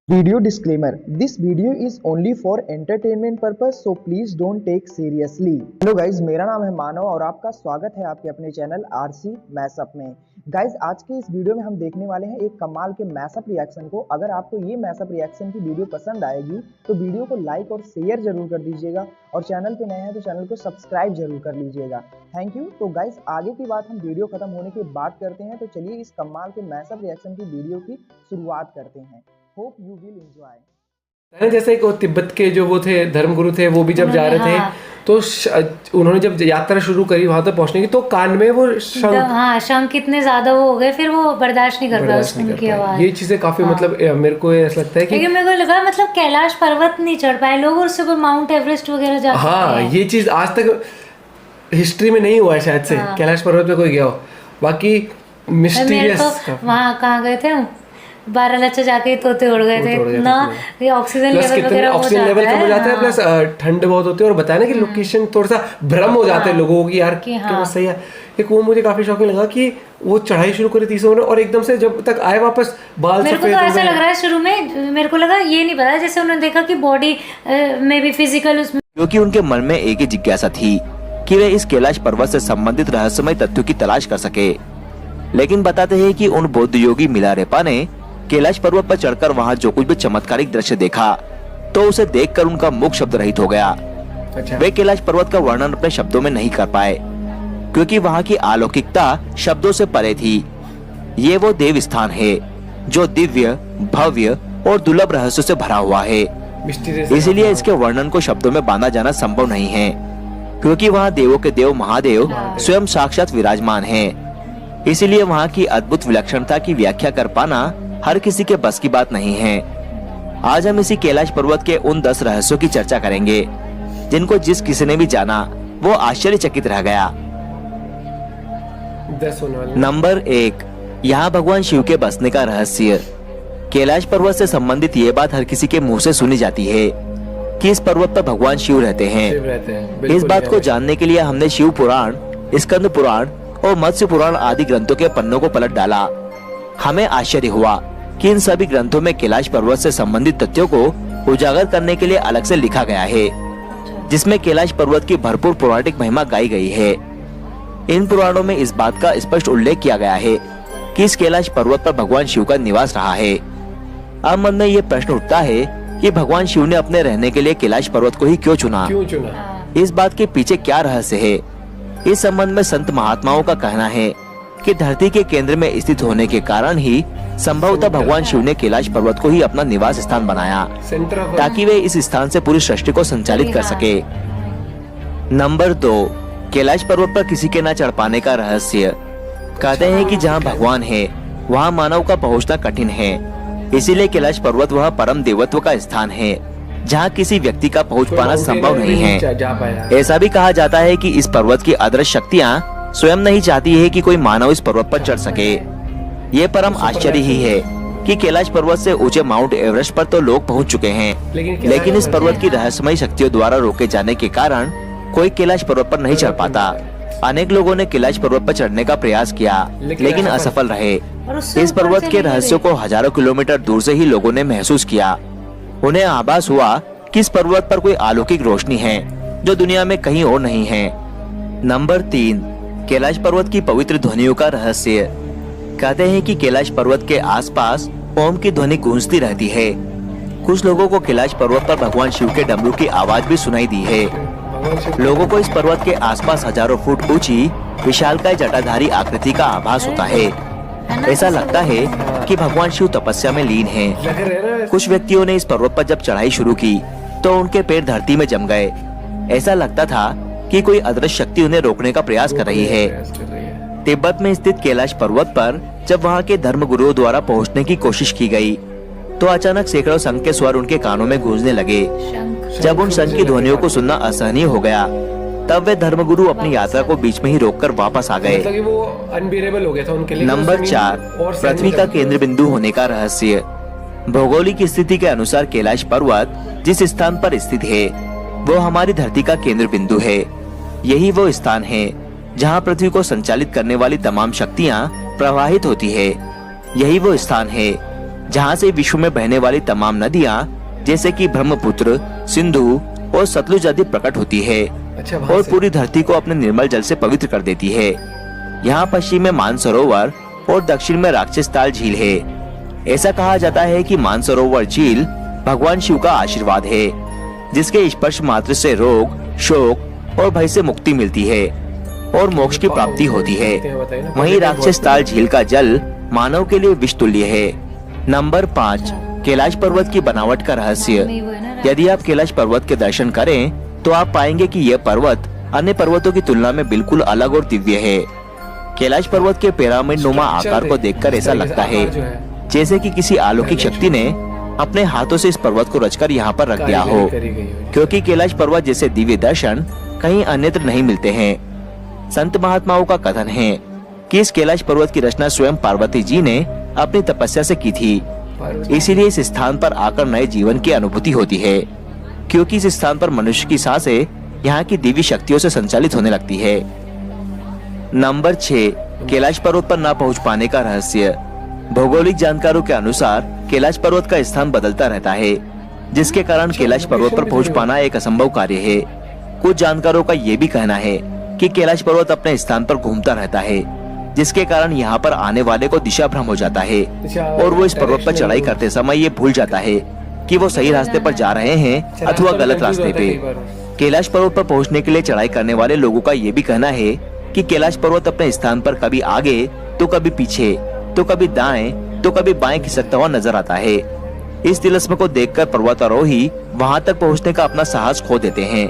Video disclaimer: This video is only for entertainment purpose, so please don't take seriously. Hello guys, मेरा नाम है मानव और आपका स्वागत है आपके अपने चैनल आरसी मैशअप में। गाइज, आज के इस वीडियो में हम देखने वाले हैं एक कमाल के मैशअप रिएक्शन को। अगर आपको ये मैशअप रिएक्शन की वीडियो पसंद आएगी तो वीडियो को लाइक और शेयर जरूर कर दीजिएगा और चैनल पे नए हैं तो चैनल को सब्सक्राइब जरूर कर लीजिएगा। Thank you. तो गाइज, आगे की बात हम वीडियो खत्म होने के बाद करते हैं, तो चलिए इस कमाल के मैशअप रिएक्शन की वीडियो की शुरुआत करते हैं। Hope you will enjoy. जैसे एक वो तिब्बत के जो वो थे धर्मगुरु थे, वो भी जब जा रहे थे तो उन्होंने जब यात्रा शुरू करी वहां तक पहुंचने की, तो कान में वो शंख इतने ज्यादा वो हो गए, फिर वो बर्दाश्त नहीं कर पाया उनकी आवाज। ये चीजें काफी मतलब मेरे को ऐसा लगता है कि मेरे को लगा मतलब कैलाश पर्वत नहीं चढ़ पाए लोग और सुबह माउंट एवरेस्ट वगैरह जाते हैं। हाँ, ये चीज आज तक हिस्ट्री में नहीं हुआ है शायद से। कैलाश पर्वत पे कोई गया हो। बाकी मिस्टीरियस वहाँ कहाँ गए थे 12 लच्छा जाके तोते उड़ गए थे ना। ये ऑक्सीजन लेवल वगैरह ऑक्सीजन लेवल कम हो जाता है, प्लस ठंड बहुत होती है। और बताया ना कि लोकेशन थोड़ा सा भ्रम हो जाते हैं लोगों को कि यार क्या सही है। एक वो मुझे काफी शॉकिंग लगा कि वो चढ़ाई शुरू करी 30 मिनट और एकदम से जब तक आए वापस बाल मेरे को तो ऐसा लग रहा है शुरू में मेरे को लगा ये नहीं पता, जैसे उन्होंने देखा कि बॉडी में भी फिजिकल उसमें, क्योंकि उनके मन में एक ही जिज्ञासा थी कि वे इस कैलाश पर्वत से संबंधित रहस्यमय तथ्यों की तलाश कर सके। लेकिन बताते हैं कि उन बौद्ध योगी मिलारेपा ने कैलाश पर्वत पर चढ़कर वहाँ जो कुछ भी चमत्कारिक दृश्य देखा तो उसे देखकर उनका मुख शब्द रहित हो गया। वे कैलाश पर्वत का वर्णन अपने शब्दों में नहीं कर पाए क्योंकि वहाँ की अलौकिकता शब्दों से परे थी। ये वो देव स्थान है जो दिव्य, भव्य और दुर्लभ रहस्यों से भरा हुआ है। इसीलिए इसके वर्णन को शब्दों में बांधा जाना संभव नहीं है, क्योंकि वहाँ देवों के देव महादेव स्वयं साक्षात विराजमान हैं। इसीलिए वहाँ की अद्भुत विलक्षणता की व्याख्या कर पाना हर किसी के बस की बात नहीं है। आज हम इसी कैलाश पर्वत के उन 10 रहस्यों की चर्चा करेंगे जिनको जिस किसी ने भी जाना वो आश्चर्यचकित रह गया। नंबर 1, यहाँ भगवान शिव के बसने का रहस्य। कैलाश पर्वत से संबंधित ये बात हर किसी के मुंह से सुनी जाती है कि इस पर्वत पर भगवान शिव रहते हैं। इस बात को जानने के लिए हमने शिव पुराण, स्कंद पुराण और मत्स्य पुराण आदि ग्रंथों के पन्नों को पलट डाला। हमें आश्चर्य हुआ कि इन सभी ग्रंथों में कैलाश पर्वत से संबंधित तथ्यों को उजागर करने के लिए अलग से लिखा गया है, जिसमें कैलाश पर्वत की भरपूर पौराणिक महिमा गाई गई है। इन पुराणों में इस बात का स्पष्ट उल्लेख किया गया है कि इस कैलाश पर्वत पर भगवान शिव का निवास रहा है। अब मन में ये प्रश्न उठता है कि भगवान शिव ने अपने रहने के लिए कैलाश पर्वत को ही क्यों चुना? इस बात के पीछे क्या रहस्य है? इस संबंध में संत महात्माओं का कहना है कि धरती के केंद्र में स्थित होने के कारण ही संभवतः भगवान शिव ने कैलाश पर्वत को ही अपना निवास स्थान बनाया, ताकि वे इस स्थान से पूरी सृष्टि को संचालित कर सके। नंबर 2, कैलाश पर्वत पर किसी के न चढ़ पाने का रहस्य। कहते हैं कि जहाँ भगवान है वहाँ मानव का पहुँचना कठिन है। इसीलिए कैलाश पर्वत वह परम देवत्व का स्थान है जहाँ किसी व्यक्ति का पहुँच पाना संभव नहीं है। ऐसा भी कहा जाता है कि इस पर्वत की अदृश्य शक्तियाँ स्वयं नहीं चाहती है कि कोई मानव इस पर्वत पर चढ़ सके। ये परम आश्चर्य ही है कि कैलाश पर्वत से ऊंचे माउंट एवरेस्ट पर तो लोग पहुंच चुके हैं, लेकिन इस पर्वत की रहस्यमय शक्तियों द्वारा रोके जाने के कारण कोई कैलाश पर्वत पर नहीं चढ़ पाता। अनेक लोगों ने कैलाश पर्वत पर चढ़ने का प्रयास किया लेकिन असफल रहे। इस पर्वत के रहस्यों को हजारों किलोमीटर दूर से ही लोगों ने महसूस किया। उन्हें आभास हुआ कि इस पर्वत पर कोई अलौकिक रोशनी है जो दुनिया में कहीं और नहीं है। नंबर 3, कैलाश पर्वत की पवित्र ध्वनियों का रहस्य। कहते हैं कि कैलाश पर्वत के आसपास ओम की ध्वनि गूंजती रहती है। कुछ लोगों को कैलाश पर्वत पर भगवान शिव के डमरू की आवाज भी सुनाई दी है। लोगों को इस पर्वत के आसपास हजारों फुट ऊंची विशालकाय जटाधारी आकृति का आभास होता है। ऐसा लगता है कि भगवान शिव तपस्या में लीन हैं। कुछ व्यक्तियों ने इस पर्वत पर जब चढ़ाई शुरू की तो उनके पैर धरती में जम गए। ऐसा लगता था कि कोई अदृश्य शक्ति उन्हें रोकने का प्रयास कर रही है। तिब्बत में स्थित कैलाश पर्वत पर जब वहाँ के धर्मगुरुओं द्वारा पहुँचने की कोशिश की गई तो अचानक सैकड़ों शंख के स्वर उनके कानों में गूंजने लगे। जब उन शंख की ध्वनियों को सुनना असहनीय हो गया तब वे धर्मगुरु अपनी यात्रा को बीच में ही रोककर वापस आ गए। नंबर 4, पृथ्वी का केंद्र बिंदु होने का रहस्य। भौगोलिक स्थिति के अनुसार कैलाश पर्वत जिस स्थान पर स्थित है वो हमारी धरती का केंद्र बिंदु है। यही वो स्थान है जहाँ पृथ्वी को संचालित करने वाली तमाम शक्तियाँ प्रवाहित होती है। यही वो स्थान है जहाँ से विश्व में बहने वाली तमाम नदियाँ जैसे कि ब्रह्मपुत्र, सिंधु और सतलुज आदि प्रकट होती है अच्छा, वहाँ और से। पूरी धरती को अपने निर्मल जल से पवित्र कर देती है। यहाँ पश्चिम में मानसरोवर और दक्षिण में राक्षस ताल झील है। ऐसा कहा जाता है कि मानसरोवर झील भगवान शिव का आशीर्वाद है, जिसके स्पर्श मात्र से रोग, शोक और भय से मुक्ति मिलती है और मोक्ष की प्राप्ति होती है। वहीं राक्षस ताल झील का जल मानव के लिए विष तुल्य है। नंबर 5, कैलाश पर्वत की बनावट का रहस्य। यदि आप कैलाश पर्वत के दर्शन करें तो आप पाएंगे कि यह पर्वत अन्य पर्वतों की तुलना में बिल्कुल अलग और दिव्य है। कैलाश पर्वत के पिरामिड नुमा आकार को देखकर ऐसा लगता है जैसे कि किसी अलौकिक शक्ति ने अपने हाथों से इस पर्वत को रचकर यहाँ पर रख दिया हो, क्योंकि कैलाश पर्वत जैसे दिव्य दर्शन कहीं अन्यत्र नहीं मिलते हैं। संत महात्माओं का कथन है कि इस कैलाश पर्वत की रचना स्वयं पार्वती जी ने अपनी तपस्या से की थी। इसीलिए इस स्थान पर आकर नए जीवन की अनुभूति होती है, क्योंकि इस स्थान पर मनुष्य की सांसें यहाँ की दिव्य शक्तियों से संचालित होने लगती है। नंबर 6, कैलाश पर्वत पर न पहुँच पाने का रहस्य। भौगोलिक जानकारों के अनुसार कैलाश पर्वत का स्थान बदलता रहता है, जिसके कारण कैलाश पर्वत पर पहुँच पाना एक असंभव कार्य है। कुछ जानकारों का ये भी कहना है कि कैलाश पर्वत अपने स्थान पर घूमता रहता है, जिसके कारण यहाँ पर आने वाले को दिशा भ्रम हो जाता है और वो इस पर्वत पर चढ़ाई करते समय ये भूल जाता है कि वो सही रास्ते पर जा रहे हैं अथवा गलत रास्ते पे। कैलाश पर्वत पर पहुँचने के लिए चढ़ाई करने वाले लोगों का ये भी कहना है कि कैलाश पर्वत अपने स्थान पर कभी आगे तो कभी पीछे तो कभी दाएं तो कभी बाएं खिसकता हुआ नजर आता है। इस तिलिस्म को देखकर पर्वतारोही वहां तक पहुंचने का अपना साहस खो देते हैं।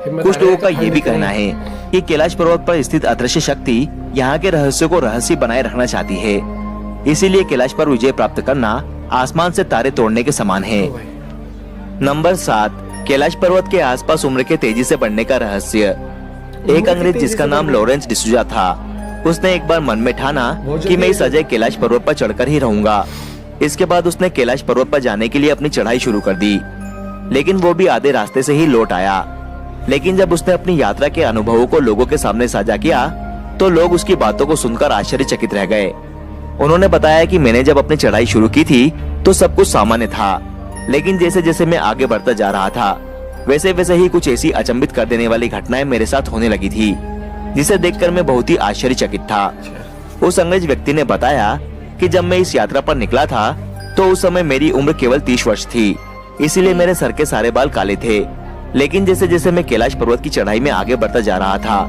कुछ लोगों का ये भी कहना है कि कैलाश पर्वत पर स्थित अदृश्य शक्ति यहाँ के रहस्य को रहस्य बनाए रखना चाहती है, इसीलिए कैलाश पर विजय प्राप्त करना आसमान से तारे तोड़ने के समान है। नंबर 7, कैलाश पर्वत के आसपास उम्र के तेजी से बढ़ने का रहस्य। एक अंग्रेज जिसका नाम लॉरेंस डिसूजा था, उसने एक बार मन में ठाना कि मैं इस अजय कैलाश पर्वत पर चढ़कर ही रहूंगा। इसके बाद उसने कैलाश पर्वत पर जाने के लिए अपनी चढ़ाई शुरू कर दी, लेकिन वो भी आधे रास्ते से ही लौट आया। लेकिन जब उसने अपनी यात्रा के अनुभवों को लोगों के सामने साझा किया तो लोग उसकी बातों को सुनकर आश्चर्यचकित रह गए। उन्होंने बताया कि मैंने जब अपनी चढ़ाई शुरू की थी तो सब कुछ सामान्य था, लेकिन जैसे जैसे मैं आगे बढ़ता जा रहा था वैसे वैसे ही कुछ ऐसी अचंभित कर देने वाली घटनाएं मेरे साथ होने लगी थी, जिसे देखकर मैं बहुत ही आश्चर्यचकित था। उस अंग्रेज व्यक्ति ने बताया कि जब मैं इस यात्रा पर निकला था तो उस समय मेरी उम्र केवल 30 वर्ष थी, इसीलिए मेरे सर के सारे बाल काले थे। लेकिन जैसे जैसे मैं कैलाश पर्वत की चढ़ाई में आगे बढ़ता जा रहा था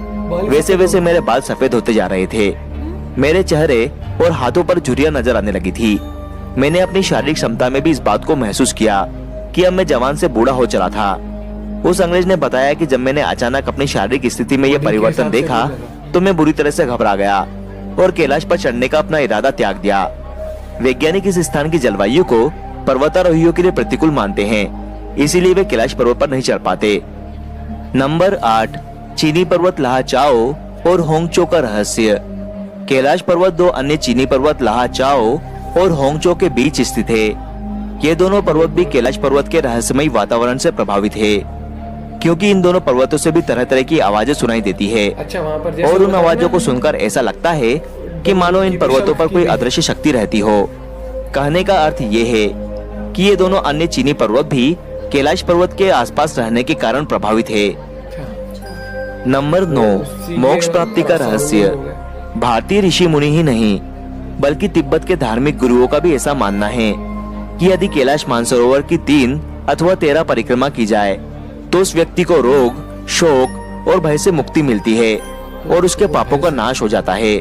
वैसे वैसे मेरे बाल सफेद होते जा रहे थे। मेरे चेहरे और हाथों पर झुर्रियां नजर आने लगी थी। मैंने अपनी शारीरिक क्षमता में भी इस बात को महसूस किया कि अब मैं जवान से बूढ़ा हो चला था। उस अंग्रेज ने बताया कि जब मैंने अचानक अपनी शारीरिक स्थिति में यह परिवर्तन देखा तो मैं बुरी तरह से घबरा गया और कैलाश पर चढ़ने का अपना इरादा त्याग दिया। वैज्ञानिक इस स्थान की जलवायु को पर्वतारोहियों के लिए प्रतिकूल मानते हैं, इसीलिए वे कैलाश पर्वत पर नहीं चढ़ पाते। नंबर 8, चीनी पर्वत लाहा चाओ और होंगचो का रहस्य। कैलाश पर्वत दो अन्य चीनी पर्वत लाहा चाओ और होंगचो के बीच स्थित है। ये दोनों पर्वत भी कैलाश पर्वत के रहस्यमयी वातावरण से प्रभावित है, क्योंकि इन दोनों पर्वतों से भी तरह तरह की आवाजें सुनाई देती है। अच्छा, वहाँ पर और उन आवाजों को सुनकर ऐसा लगता है कि मानो इन पर्वतों पर कोई अदृश्य शक्ति रहती हो। कहने का अर्थ ये है कि ये दोनों अन्य चीनी पर्वत भी कैलाश पर्वत के आसपास रहने के कारण प्रभावित है। नंबर 9, मोक्ष प्राप्ति का रहस्य। भारतीय ऋषि मुनि ही नहीं बल्कि तिब्बत के धार्मिक गुरुओं का भी ऐसा मानना है कि यदि कैलाश मानसरोवर की 3 अथवा 13 परिक्रमा की जाए तो उस व्यक्ति को रोग, शोक और भय से मुक्ति मिलती है और उसके पापों का नाश हो जाता है।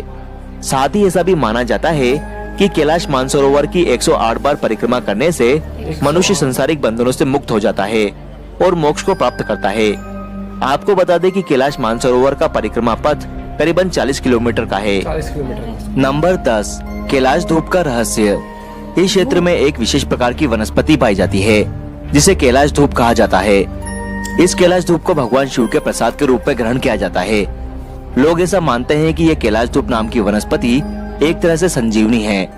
साथ ही ऐसा भी माना जाता है कि कैलाश मानसरोवर की 108 बार परिक्रमा करने से मनुष्य संसारिक बंधनों से मुक्त हो जाता है और मोक्ष को प्राप्त करता है। आपको बता दें कि कैलाश मानसरोवर का परिक्रमा पथ करीबन 40 किलोमीटर का है। 40 किलोमीटर। नंबर 10, कैलाश धूप का रहस्य। इस क्षेत्र में एक विशेष प्रकार की वनस्पति पाई जाती है जिसे कैलाश धूप कहा जाता है। इस कैलाश धूप को भगवान शिव के प्रसाद के रूप में ग्रहण किया जाता है। लोग ऐसा मानते हैं कि यह कैलाश धूप नाम की वनस्पति एक तरह से संजीवनी है,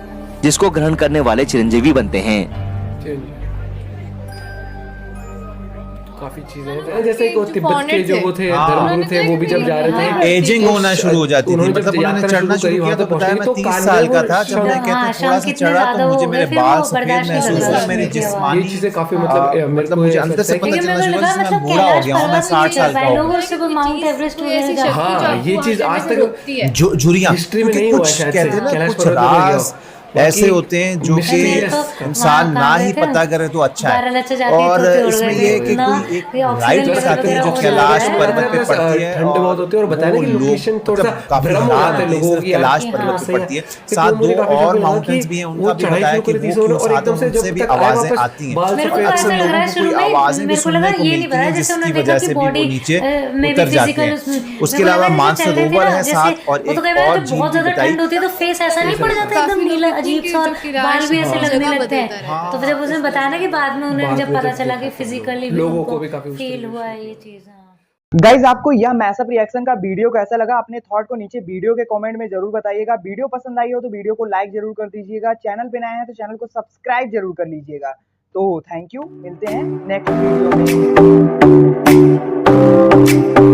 जिसको ग्रहण करने वाले चिरंजीवी बनते हैं। काफी चीजें हैं, जैसे एक वो जो तिब्बत के founder जो थे, वो थे हाँ। धर्मगुरु थे, वो भी जब जा रहे थे एजिंग होना शुरू हो जाती थी, उन्होंने जब मतलब उन्होंने यात्रा चढ़ना शुरू शुरू करी, किया तो वहाँ पे बताया मैं पहुंचे, 30 तो साल का कान था में जब मैं हाँ, कहते शाम थोड़ा सा कितने चढ़ा ज्यादा तो हो मुझे गए, मेरे फिर बाल वो सफेद बर्दाश्त नहीं महसूस कर हुआ, रहा मेरे था। जिस्मानी ये चीजें काफी मतलब मेरे मतलब को मुझे ऐसा अंदर से लगता है पता कि चलना मेरे शुरू को हुआ लगा जैसे मैं मतलब बूढ़ा हो कैलाश गया हूँ, मैं पर्वत 60 साल का नहीं हो लोग सिर्फ माउंट एवरेस्ट कोई ऐसी वगैरह शक्ति जो हाँ, आपको ये वहाँ चीज चढ़ने आज से तक रोकती है। झुर्रियाँ हिस्ट्री में क्योंकि नहीं हुआ कुछ शायद कहते से, हैं ना कैलाश कुछ पर्वत में नहीं राज हुआ। ऐसे बाकी होते हैं जो कि mysterious इंसान ना ही पता करे तो अच्छा है। और इसमें ये है कि कोई एक राइड बताते हैं जो कैलाश पर्वत पे पड़ती है ठंड बहुत होती है और बताया ना कि लोकेशन थोड़ा सा काफी भ्रम हो जाते हैं लोगों सिर्फ की यार कैलाश कि पर्वत हाँ, पे सही है। पड़ती है। लेकिन साथ मुझे दो काफी और शौक लगा माउंटेन्स कि भी हैं, वो उनका भी चढ़ाई बताया शुरू कि करी थी वो इन्होंने क्यों और एकदम साधन से उनसे जब भी तक आए आवाजें वापस आती हैं। बाल मेरे को सफेद तो ऐसा अक्सर लग रहा लोगों है को शुरू कोई में आवाजें भी मेरे को सुनने लगा को ये नहीं मिलती पता हैं जैसे जिसकी उन्होंने देखा वजह कि से भी वो बॉडी नीचे में उतर भी जाते फिजिकल हैं। उसके अलावा मानसरोवर है साथ और वो तो एक कह और तो झील बहुत भी ज्यादा बताई। ठंड होती है तो फेस ऐसा नहीं पड़ जाता एकदम काफी लोग नीला कहते हैं अजीब कि सा और जो किराया बाल भी ऐसे हाँ। लगने जगह लगते बदलता हैं। रहता तो जब उसने बताया ना कि बाद में उन्हें बाद जब में पता जब चला देखा कि तो फिजिकली लोगों को भी काफी उस फील तरीके हुआ से है ये चीज। हाँ गाइज आपको यह मैसअप रिएक्शन का वीडियो कैसा लगा, अपने थॉट को नीचे वीडियो के कमेंट में जरूर बताइएगा। वीडियो पसंद आई हो तो वीडियो को लाइक जरूर कर दीजिएगा, चैनल पे नए हैं तो चैनल को सब्सक्राइब जरूर कर लीजिएगा। तो थैंक यू, मिलते हैं नेक्स्ट वीडियो में।